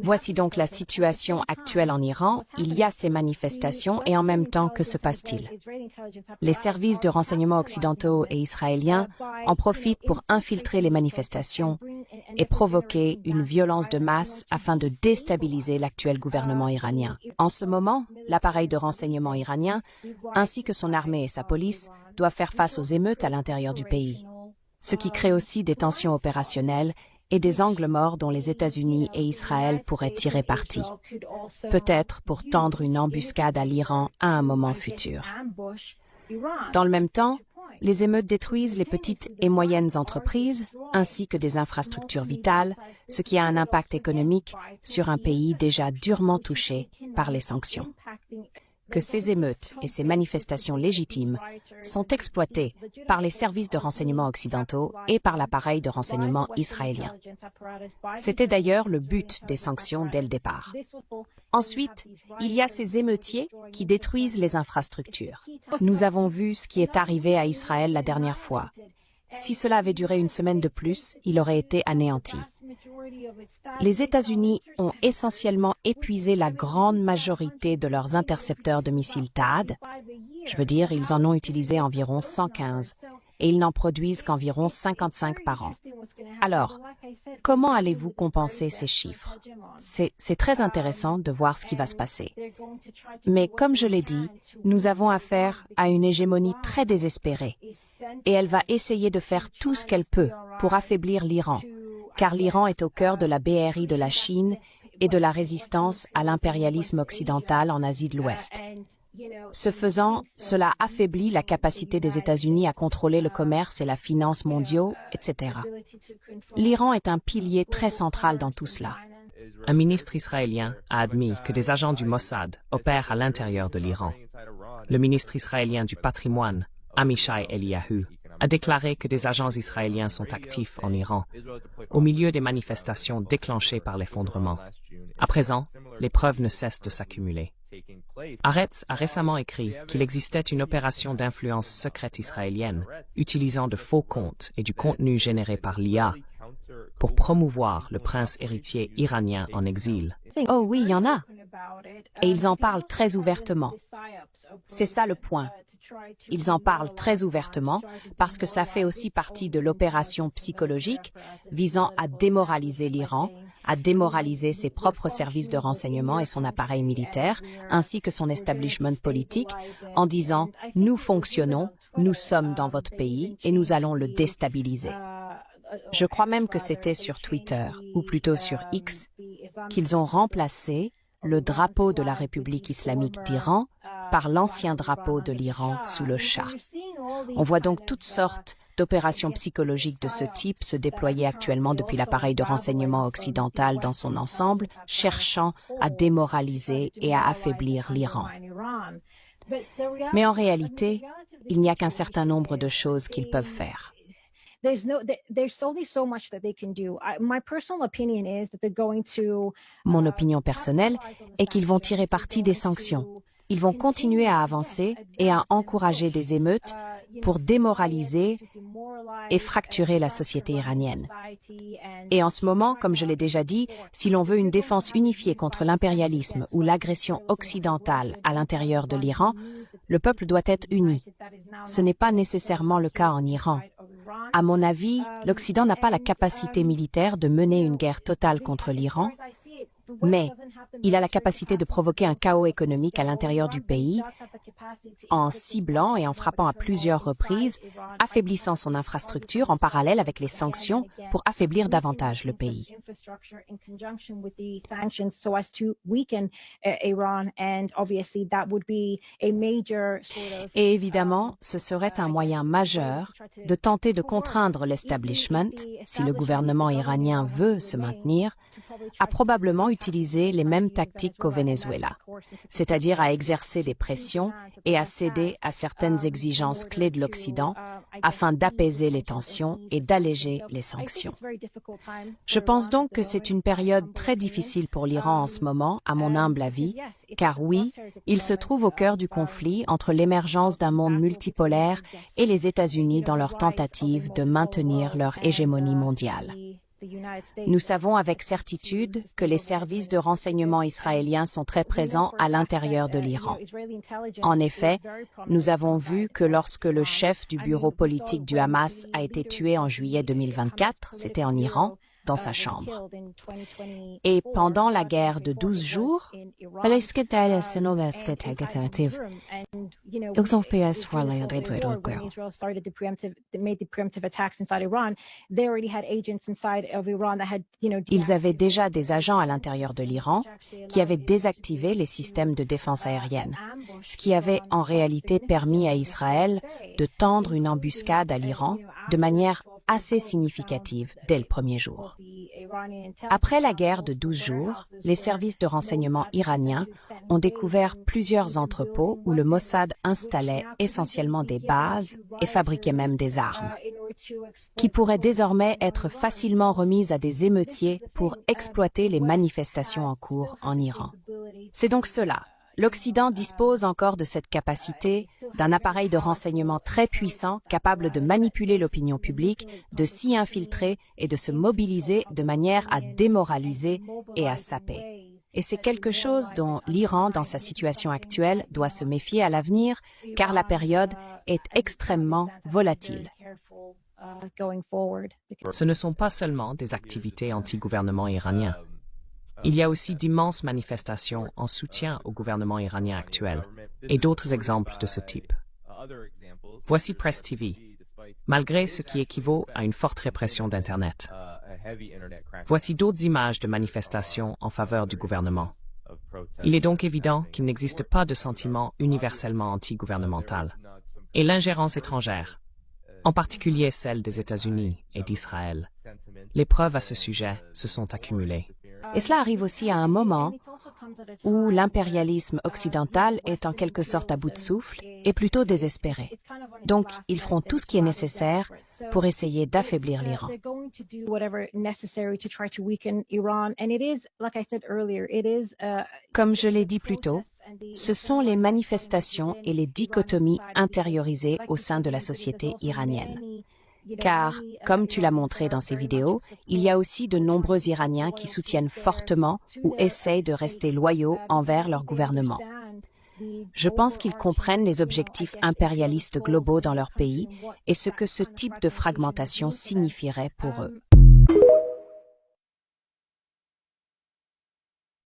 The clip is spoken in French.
Voici donc la situation actuelle en Iran. Il y a ces manifestations et en même temps, que se passe-t-il? Les services de renseignement occidentaux et israéliens en profitent pour infiltrer les manifestations et provoquer une violence de masse afin de déstabiliser l'actuel gouvernement iranien. En ce moment, l'appareil de renseignement iranien, ainsi que son armée et sa police, doivent faire face aux émeutes à l'intérieur du pays, ce qui crée aussi des tensions opérationnelles et des angles morts dont les États-Unis et Israël pourraient tirer parti, peut-être pour tendre une embuscade à l'Iran à un moment futur. Dans le même temps, les émeutes détruisent les petites et moyennes entreprises ainsi que des infrastructures vitales, ce qui a un impact économique sur un pays déjà durement touché par les sanctions. Que ces émeutes et ces manifestations légitimes sont exploitées par les services de renseignement occidentaux et par l'appareil de renseignement israélien. C'était d'ailleurs le but des sanctions dès le départ. Ensuite, il y a ces émeutiers qui détruisent les infrastructures. Nous avons vu ce qui est arrivé à Israël la dernière fois. Si cela avait duré une semaine de plus, il aurait été anéanti. Les États-Unis ont essentiellement épuisé la grande majorité de leurs intercepteurs de missiles THAAD. Je veux dire, ils en ont utilisé environ 115 et ils n'en produisent qu'environ 55 par an. Alors, comment allez-vous compenser ces chiffres? C'est très intéressant de voir ce qui va se passer. Mais comme je l'ai dit, nous avons affaire à une hégémonie très désespérée et elle va essayer de faire tout ce qu'elle peut pour affaiblir l'Iran, car l'Iran est au cœur de la BRI de la Chine et de la résistance à l'impérialisme occidental en Asie de l'Ouest. Ce faisant, cela affaiblit la capacité des États-Unis à contrôler le commerce et la finance mondiaux, etc. L'Iran est un pilier très central dans tout cela. Un ministre israélien a admis que des agents du Mossad opèrent à l'intérieur de l'Iran. Le ministre israélien du patrimoine, Amichai Eliyahu, a déclaré que des agents israéliens sont actifs en Iran, au milieu des manifestations déclenchées par l'effondrement. À présent, les preuves ne cessent de s'accumuler. Haaretz a récemment écrit qu'il existait une opération d'influence secrète israélienne, utilisant de faux comptes et du contenu généré par l'IA, pour promouvoir le prince héritier iranien en exil. Oh oui, il y en a. Et ils en parlent très ouvertement. C'est ça le point. Ils en parlent très ouvertement parce que ça fait aussi partie de l'opération psychologique visant à démoraliser l'Iran, à démoraliser ses propres services de renseignement et son appareil militaire, ainsi que son establishment politique, en disant « Nous fonctionnons, nous sommes dans votre pays et nous allons le déstabiliser ». Je crois même que c'était sur Twitter, ou plutôt sur X, qu'ils ont remplacé le drapeau de la République islamique d'Iran par l'ancien drapeau de l'Iran sous le Shah. On voit donc toutes sortes d'opérations psychologiques de ce type se déployer actuellement depuis l'appareil de renseignement occidental dans son ensemble, cherchant à démoraliser et à affaiblir l'Iran. Mais en réalité, il n'y a qu'un certain nombre de choses qu'ils peuvent faire. Mon opinion personnelle est qu'ils vont tirer parti des sanctions. Ils vont continuer à avancer et à encourager des émeutes pour démoraliser et fracturer la société iranienne. Et en ce moment, comme je l'ai déjà dit, si l'on veut une défense unifiée contre l'impérialisme ou l'agression occidentale à l'intérieur de l'Iran, le peuple doit être uni. Ce n'est pas nécessairement le cas en Iran. À mon avis, l'Occident n'a pas la capacité militaire de mener une guerre totale contre l'Iran, mais il a la capacité de provoquer un chaos économique à l'intérieur du pays en ciblant et en frappant à plusieurs reprises, affaiblissant son infrastructure en parallèle avec les sanctions pour affaiblir davantage le pays. Et évidemment, ce serait un moyen majeur de tenter de contraindre l'establishment, si le gouvernement iranien veut se maintenir, à probablement utiliser les mêmes tactiques qu'au Venezuela, c'est-à-dire à exercer des pressions et à céder à certaines exigences clés de l'Occident afin d'apaiser les tensions et d'alléger les sanctions. Je pense donc que c'est une période très difficile pour l'Iran en ce moment, à mon humble avis, car oui, il se trouve au cœur du conflit entre l'émergence d'un monde multipolaire et les États-Unis dans leur tentative de maintenir leur hégémonie mondiale. Nous savons avec certitude que les services de renseignement israéliens sont très présents à l'intérieur de l'Iran. En effet, nous avons vu que lorsque le chef du bureau politique du Hamas a été tué en juillet 2024, c'était en Iran, dans sa chambre. Et pendant la guerre de 12 jours, ils avaient déjà des agents à l'intérieur de l'Iran qui avaient désactivé les systèmes de défense aérienne, ce qui avait en réalité permis à Israël de tendre une embuscade à l'Iran de manière assez significative dès le premier jour. Après la guerre de 12 jours, les services de renseignement iraniens ont découvert plusieurs entrepôts où le Mossad installait essentiellement des bases et fabriquait même des armes, qui pourraient désormais être facilement remises à des émeutiers pour exploiter les manifestations en cours en Iran. C'est donc cela. L'Occident dispose encore de cette capacité, d'un appareil de renseignement très puissant capable de manipuler l'opinion publique, de s'y infiltrer et de se mobiliser de manière à démoraliser et à saper. Et c'est quelque chose dont l'Iran, dans sa situation actuelle, doit se méfier à l'avenir, car la période est extrêmement volatile. Ce ne sont pas seulement des activités anti-gouvernement iranien. Il y a aussi d'immenses manifestations en soutien au gouvernement iranien actuel et d'autres exemples de ce type. Voici Press TV, malgré ce qui équivaut à une forte répression d'Internet. Voici d'autres images de manifestations en faveur du gouvernement. Il est donc évident qu'il n'existe pas de sentiment universellement anti-gouvernemental. Et l'ingérence étrangère, en particulier celle des États-Unis et d'Israël, les preuves à ce sujet se sont accumulées. Et cela arrive aussi à un moment où l'impérialisme occidental est en quelque sorte à bout de souffle et plutôt désespéré. Donc, ils feront tout ce qui est nécessaire pour essayer d'affaiblir l'Iran. Comme je l'ai dit plus tôt, ce sont les manifestations et les dichotomies intériorisées au sein de la société iranienne. Car, comme tu l'as montré dans ces vidéos, il y a aussi de nombreux Iraniens qui soutiennent fortement ou essayent de rester loyaux envers leur gouvernement. Je pense qu'ils comprennent les objectifs impérialistes globaux dans leur pays et ce que ce type de fragmentation signifierait pour eux.